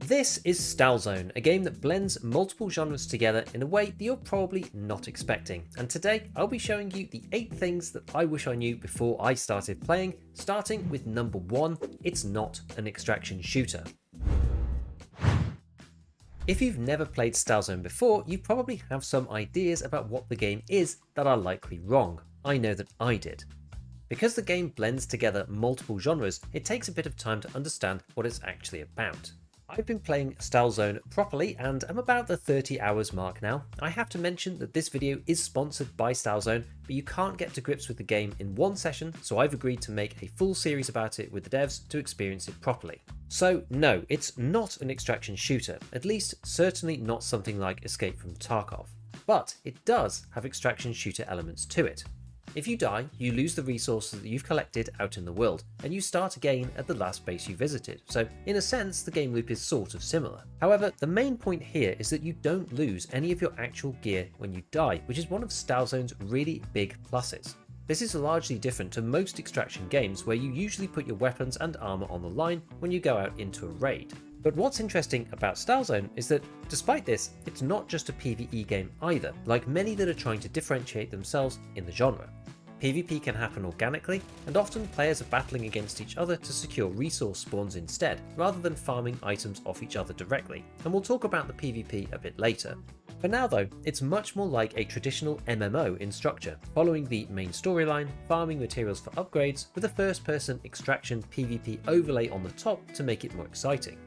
This is STALZONE, a game that blends multiple genres together in a way that you're probably not expecting. And today I'll be showing you the 8 things that I wish I knew before I started playing, starting with number 1, it's not an extraction shooter. If you've never played STALZONE before, you probably have some ideas about what the game is that are likely wrong. I know that I did. Because the game blends together multiple genres, it takes a bit of time to understand what it's actually about. I've been playing STALZONE properly and I'm about the 30 hours mark now. I have to mention that this video is sponsored by STALZONE, but you can't get to grips with the game in one session, so I've agreed to make a full series about it with the devs to experience it properly. So no, it's not an extraction shooter, at least certainly not something like Escape from Tarkov. But it does have extraction shooter elements to it. If you die, you lose the resources that you've collected out in the world, and you start again at the last base you visited, so in a sense the game loop is sort of similar. However, the main point here is that you don't lose any of your actual gear when you die, which is one of STALZONE's really big pluses. This is largely different to most extraction games where you usually put your weapons and armor on the line when you go out into a raid. But what's interesting about STALZONE is that, despite this, it's not just a PvE game either, like many that are trying to differentiate themselves in the genre. PvP can happen organically, and often players are battling against each other to secure resource spawns instead, rather than farming items off each other directly, and we'll talk about the PvP a bit later. For now though, it's much more like a traditional MMO in structure, following the main storyline, farming materials for upgrades, with a first-person extraction PvP overlay on the top to make it more exciting.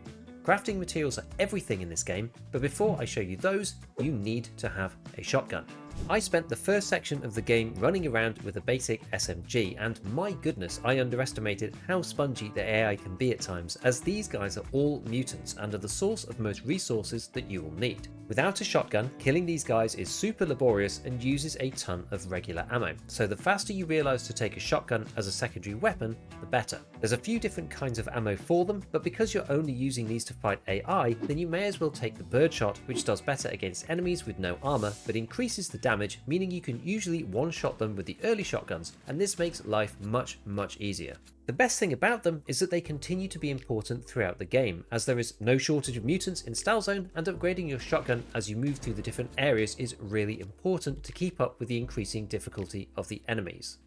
Crafting materials are everything in this game, but before I show you those, you need to have a shotgun. I spent the first section of the game running around with a basic SMG, and my goodness, I underestimated how spongy the AI can be at times, as these guys are all mutants and are the source of most resources that you will need. Without a shotgun, killing these guys is super laborious and uses a ton of regular ammo, so the faster you realise to take a shotgun as a secondary weapon, the better. There's a few different kinds of ammo for them, but because you're only using these to fight AI, then you may as well take the birdshot, which does better against enemies with no armour, but increases the damage, meaning you can usually one-shot them with the early shotguns, and this makes life much easier. The best thing about them is that they continue to be important throughout the game, as there is no shortage of mutants in STALZONE, and upgrading your shotgun as you move through the different areas is really important to keep up with the increasing difficulty of the enemies.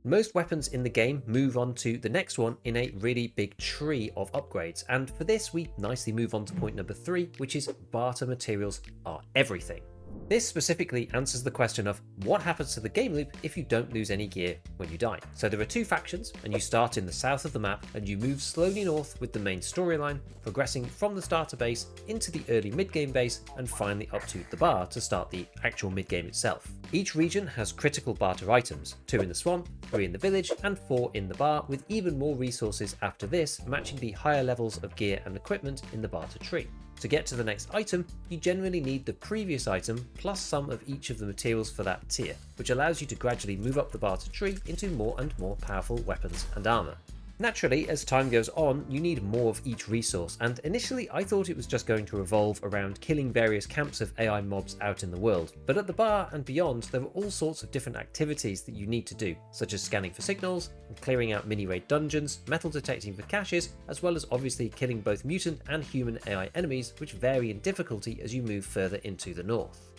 Most weapons in the game move on to the next one in a really big tree of upgrades, and for this we nicely move on to point number 3, which is barter materials are everything. This specifically answers the question of what happens to the game loop if you don't lose any gear when you die. So there are 2 factions, and you start in the south of the map and you move slowly north with the main storyline, progressing from the starter base into the early mid-game base and finally up to the bar to start the actual mid-game itself. Each region has critical barter items, 2 in the swamp, 3 in the village and 4 in the bar, with even more resources after this, matching the higher levels of gear and equipment in the barter tree. To get to the next item, you generally need the previous item plus some of each of the materials for that tier, which allows you to gradually move up the barter tree into more and more powerful weapons and armor. Naturally, as time goes on, you need more of each resource, and initially I thought it was just going to revolve around killing various camps of AI mobs out in the world, but at the bar and beyond there were all sorts of different activities that you need to do, such as scanning for signals, clearing out mini-raid dungeons, metal detecting for caches, as well as obviously killing both mutant and human AI enemies, which vary in difficulty as you move further into the north.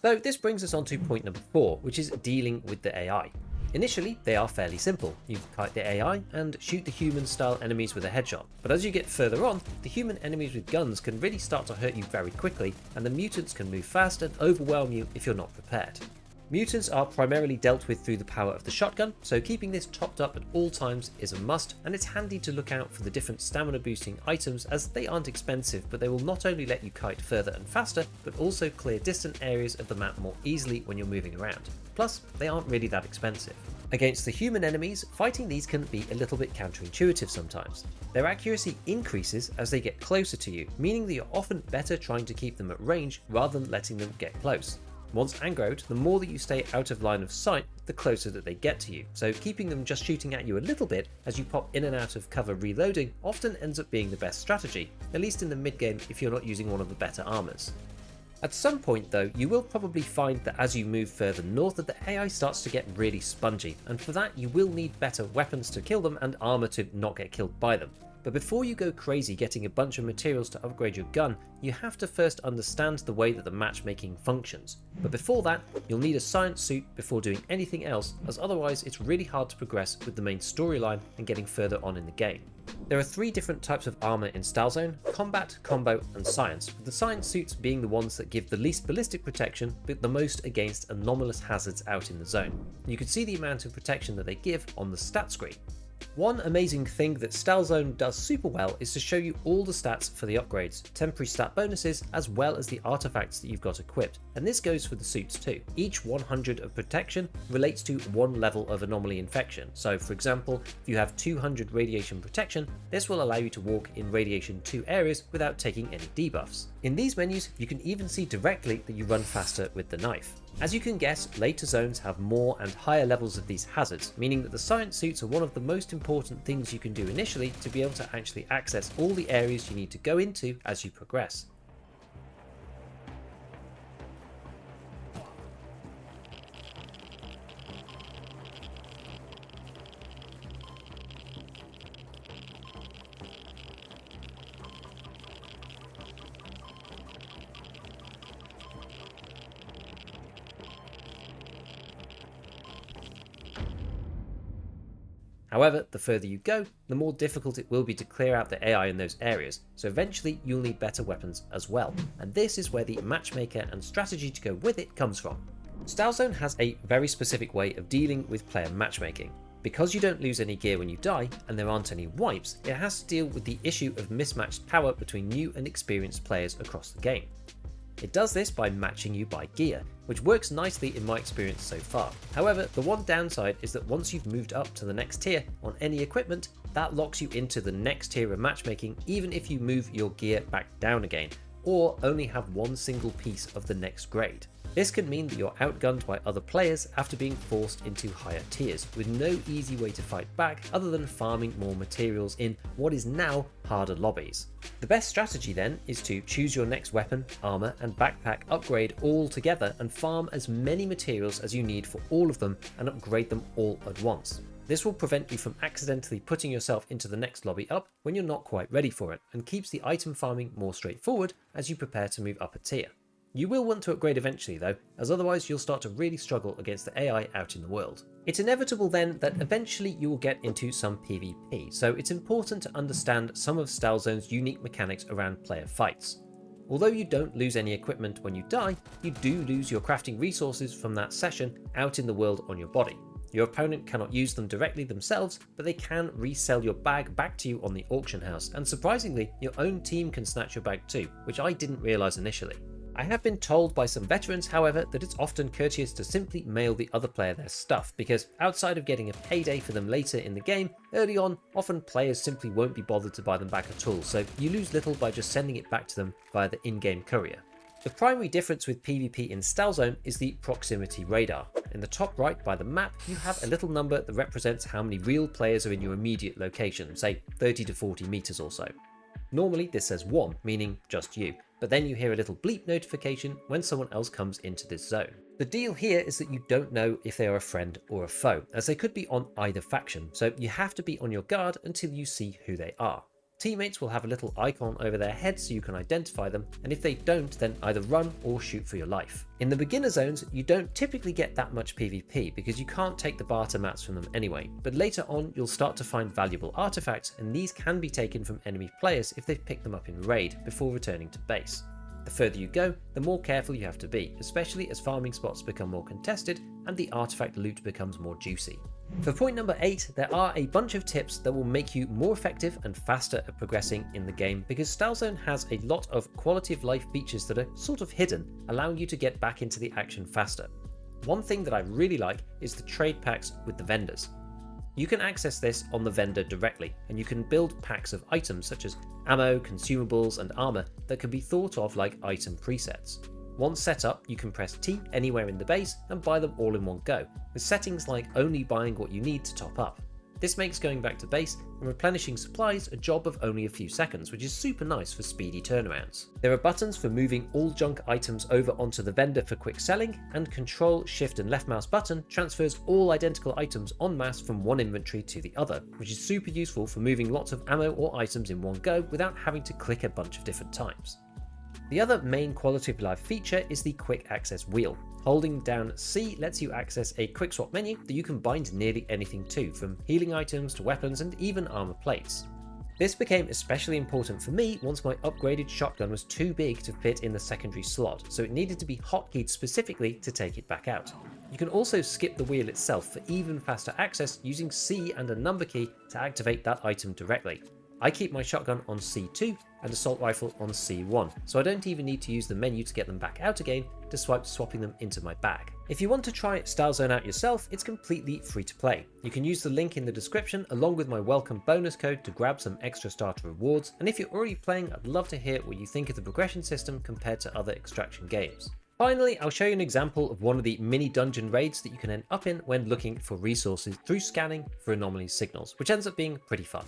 So this brings us on to point number 4, which is dealing with the AI. Initially, they are fairly simple. You kite the AI and shoot the human-style enemies with a headshot, but as you get further on, the human enemies with guns can really start to hurt you very quickly, and the mutants can move fast and overwhelm you if you're not prepared. Mutants are primarily dealt with through the power of the shotgun, so keeping this topped up at all times is a must, and it's handy to look out for the different stamina boosting items as they aren't expensive, but they will not only let you kite further and faster, but also clear distant areas of the map more easily when you're moving around. Plus, they aren't really that expensive. Against the human enemies, fighting these can be a little bit counterintuitive sometimes. Their accuracy increases as they get closer to you, meaning that you're often better trying to keep them at range rather than letting them get close. Once aggroed, the more that you stay out of line of sight, the closer that they get to you, so keeping them just shooting at you a little bit as you pop in and out of cover reloading often ends up being the best strategy, at least in the mid game if you're not using one of the better armors. At some point though, you will probably find that as you move further north that the AI starts to get really spongy, and for that you will need better weapons to kill them and armor to not get killed by them. But before you go crazy getting a bunch of materials to upgrade your gun, you have to first understand the way that the matchmaking functions. But before that, you'll need a science suit before doing anything else, as otherwise it's really hard to progress with the main storyline and getting further on in the game. There are 3 different types of armor in STALZONE: combat, combo and science, with the science suits being the ones that give the least ballistic protection but the most against anomalous hazards out in the zone. You can see the amount of protection that they give on the stat screen. One amazing thing that STALZONE does super well is to show you all the stats for the upgrades, temporary stat bonuses, as well as the artifacts that you've got equipped, and this goes for the suits too. Each 100 of protection relates to 1 level of anomaly infection, so for example, if you have 200 radiation protection, this will allow you to walk in radiation 2 areas without taking any debuffs. In these menus, you can even see directly that you run faster with the knife. As you can guess, later zones have more and higher levels of these hazards, meaning that the science suits are one of the most important things you can do initially to be able to actually access all the areas you need to go into as you progress. However, the further you go, the more difficult it will be to clear out the AI in those areas, so eventually you'll need better weapons as well, and this is where the matchmaker and strategy to go with it comes from. STALZONE has a very specific way of dealing with player matchmaking. Because you don't lose any gear when you die, and there aren't any wipes, it has to deal with the issue of mismatched power between new and experienced players across the game. It does this by matching you by gear, which works nicely in my experience so far. However, the one downside is that once you've moved up to the next tier on any equipment, that locks you into the next tier of matchmaking even if you move your gear back down again, or only have one single piece of the next grade. This can mean that you're outgunned by other players after being forced into higher tiers, with no easy way to fight back other than farming more materials in what is now harder lobbies. The best strategy then is to choose your next weapon, armor and backpack upgrade all together and farm as many materials as you need for all of them and upgrade them all at once. This will prevent you from accidentally putting yourself into the next lobby up when you're not quite ready for it, and keeps the item farming more straightforward as you prepare to move up a tier. You will want to upgrade eventually though, as otherwise you'll start to really struggle against the AI out in the world. It's inevitable then that eventually you will get into some PvP, so it's important to understand some of STALZONE's unique mechanics around player fights. Although you don't lose any equipment when you die, you do lose your crafting resources from that session out in the world on your body. Your opponent cannot use them directly themselves, but they can resell your bag back to you on the auction house, and surprisingly, your own team can snatch your bag too, which I didn't realise initially. I have been told by some veterans, however, that it's often courteous to simply mail the other player their stuff, because outside of getting a payday for them later in the game, early on, often players simply won't be bothered to buy them back at all, so you lose little by just sending it back to them via the in-game courier. The primary difference with PvP in STALZONE is the proximity radar. In the top right by the map, you have a little number that represents how many real players are in your immediate location, say 30 to 40 meters or so. Normally this says 1, meaning just you, but then you hear a little bleep notification when someone else comes into this zone. The deal here is that you don't know if they are a friend or a foe, as they could be on either faction, so you have to be on your guard until you see who they are. Teammates will have a little icon over their head so you can identify them, and if they don't, then either run or shoot for your life. In the beginner zones, you don't typically get that much PvP because you can't take the barter mats from them anyway, but later on you'll start to find valuable artifacts, and these can be taken from enemy players if they've picked them up in raid before returning to base. The further you go, the more careful you have to be, especially as farming spots become more contested and the artifact loot becomes more juicy. For point number 8, there are a bunch of tips that will make you more effective and faster at progressing in the game, because STALZONE has a lot of quality of life features that are sort of hidden, allowing you to get back into the action faster. One thing that I really like is the trade packs with the vendors. You can access this on the vendor directly, and you can build packs of items such as ammo, consumables, and armor that can be thought of like item presets. Once set up, you can press T anywhere in the base and buy them all in one go, with settings like only buying what you need to top up. This makes going back to base and replenishing supplies a job of only a few seconds, which is super nice for speedy turnarounds. There are buttons for moving all junk items over onto the vendor for quick selling, and Control, Shift and left mouse button transfers all identical items en masse from one inventory to the other, which is super useful for moving lots of ammo or items in one go without having to click a bunch of different times. The other main quality of life feature is the quick access wheel. Holding down C lets you access a quick swap menu that you can bind nearly anything to, from healing items to weapons and even armor plates. This became especially important for me once my upgraded shotgun was too big to fit in the secondary slot, so it needed to be hotkeyed specifically to take it back out. You can also skip the wheel itself for even faster access using C and a number key to activate that item directly. I keep my shotgun on C2 and assault rifle on C1, so I don't even need to use the menu to get them back out again despite swapping them into my bag. If you want to try STALZONE out yourself, it's completely free to play. You can use the link in the description along with my welcome bonus code to grab some extra starter rewards, and if you're already playing, I'd love to hear what you think of the progression system compared to other extraction games. Finally, I'll show you an example of one of the mini dungeon raids that you can end up in when looking for resources through scanning for anomaly signals, which ends up being pretty fun.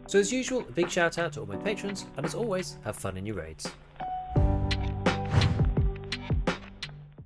So as usual, a big shout out to all my patrons, and as always, have fun in your raids.